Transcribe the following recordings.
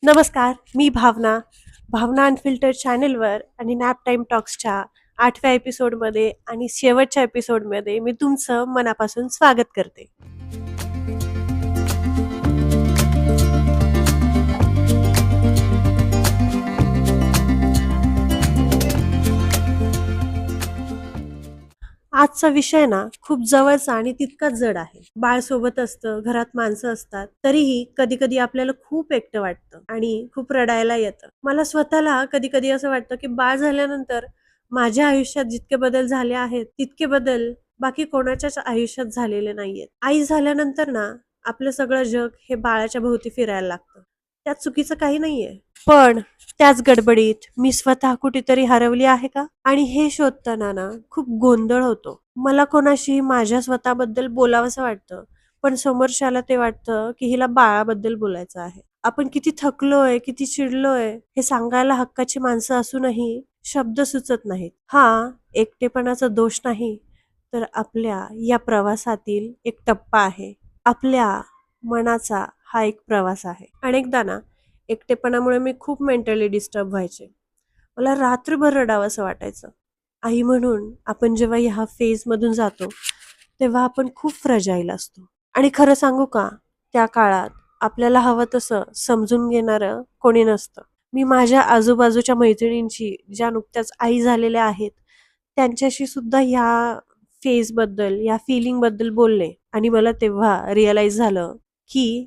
नमस्कार, मी भावना. भावना अनफिल्टर्ड चॅनलवर आणि नॅप टाईम टॉक्सच्या 8व्या एपिसोडमध्ये आणि शेवटच्या एपिसोडमध्ये मी तुमचं मनापासून स्वागत करते. आजचा विषय ना खूप जवळचा आणि तितकाच जड आहे. बाळ सोबत असतं, घरात माणसं असतात, तरीही कधी कधी आपल्याला खूप एकटं वाटतं आणि खूप रडायला येतं. मला स्वतःला कधी कधी असं वाटतं की बाळ झाल्यानंतर माझ्या आयुष्यात जितके बदल झाले आहेत तितके बदल बाकी कोणाच्याच आयुष्यात झालेले नाहीयेत. आई झाल्यानंतर ना आपलं सगळं जग हे बाळाच्या भोवती फिरायला लागतं. त्यात चुकीचं काही नाहीये. पण त्याच गडबडीत मी स्वतः कुठेतरी हरवली आहे का? आणि हे शोधताना ना खूप गोंधळ होतो. मला कोणाशी माझ्या स्वतःबद्दल बोलावंसं वाटतं, पण समोरच्याला ते वाटतं की हिला बाळाबद्दल बोलायचं आहे. आपण किती थकलोय, किती चिडलोय हे सांगायला हक्काची माणसं असूनही शब्द सुचत नाहीत. हा एकटेपणाचा दोष नाही, तर आपल्या या प्रवासातील एक टप्पा आहे. आपल्या मनाचा हा एक प्रवास आहे. अनेकदा ना एकटेपणामुळे मी खूप मेंटली डिस्टर्ब व्हायचे. मला रात्रभर रडावंसं वाटायचं. आई म्हणून आपण जेव्हा ह्या फेजमधून जातो, तेव्हा आपण खूप फ्रजाईल असतो. आणि खरं सांगू का, त्या काळात आपल्याला हवं तसं समजून घेणारं कोणी नसतं. मी माझ्या आजूबाजूच्या मैत्रिणींची, ज्या नुकत्याच आई झालेल्या आहेत, त्यांच्याशी सुद्धा ह्या फेजबद्दल, या फीलिंगबद्दल बोलले आणि मला तेव्हा रिअलाईज झालं की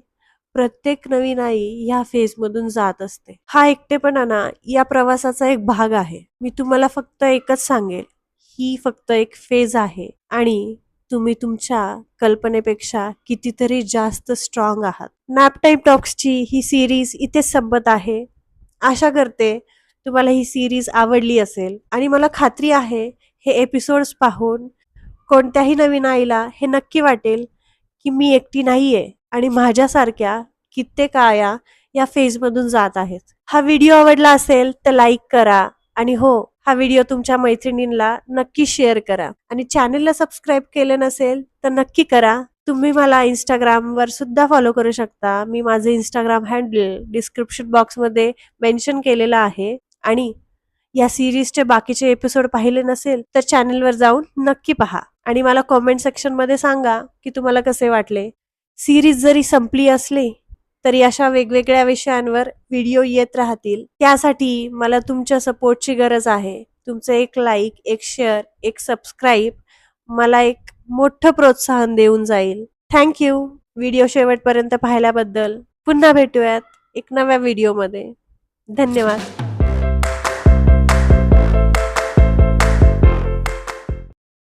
प्रत्येक नवीन आई ह्या फेजमधून जात असते. हा एकटेपणा ना या प्रवासाचा एक भाग आहे. मी तुम्हाला फक्त एकच सांगेल, ही फक्त एक फेज आहे आणि तुम्ही तुमच्या कल्पनेपेक्षा कितीतरी जास्त स्ट्रॉंग आहात. नॅप टाईम टॉक्सची ही सिरीज इथेच संपत आहे. आशा करते तुम्हाला ही सिरीज आवडली असेल आणि मला खात्री आहे हे एपिसोड्स पाहून कोणत्याही नवीन आईला हे नक्की वाटेल की मी एकटी नाहीये आणि माझ्यासारख्या कित्येक आया या फेजमधून जात आहेत. हा व्हिडिओ आवडला असेल तर लाईक करा आणि हो, हा व्हिडिओ तुमच्या मैत्रिणींना नक्की शेअर करा आणि चॅनलला सबस्क्राईब केलं नसेल तर नक्की करा. तुम्ही मला इंस्टाग्रामवर सुद्धा फॉलो करू शकता. मी माझे इंस्टाग्राम हँडल डिस्क्रिप्शन बॉक्समध्ये मेन्शन केलेलं आहे आणि या सिरीजचे बाकीचे एपिसोड पाहिले नसेल तर चॅनलवर जाऊन नक्की पहा आणि मला कॉमेंट सेक्शनमध्ये सांगा की तुम्हाला कसे वाटले. सिरीज जरी संपली असली तरी अशा वेगवेगळ्या विषयांवर व्हिडिओ येत राहतील. त्यासाठी मला तुमच्या सपोर्टची गरज आहे. तुमचं एक लाईक, एक शेअर, एक सबस्क्राईब मला एक मोठं प्रोत्साहन देऊन जाईल. थँक्यू व्हिडिओ शेवटपर्यंत पाहिल्याबद्दल. पुन्हा भेटूयात एक नव्या व्हिडिओमध्ये. धन्यवाद.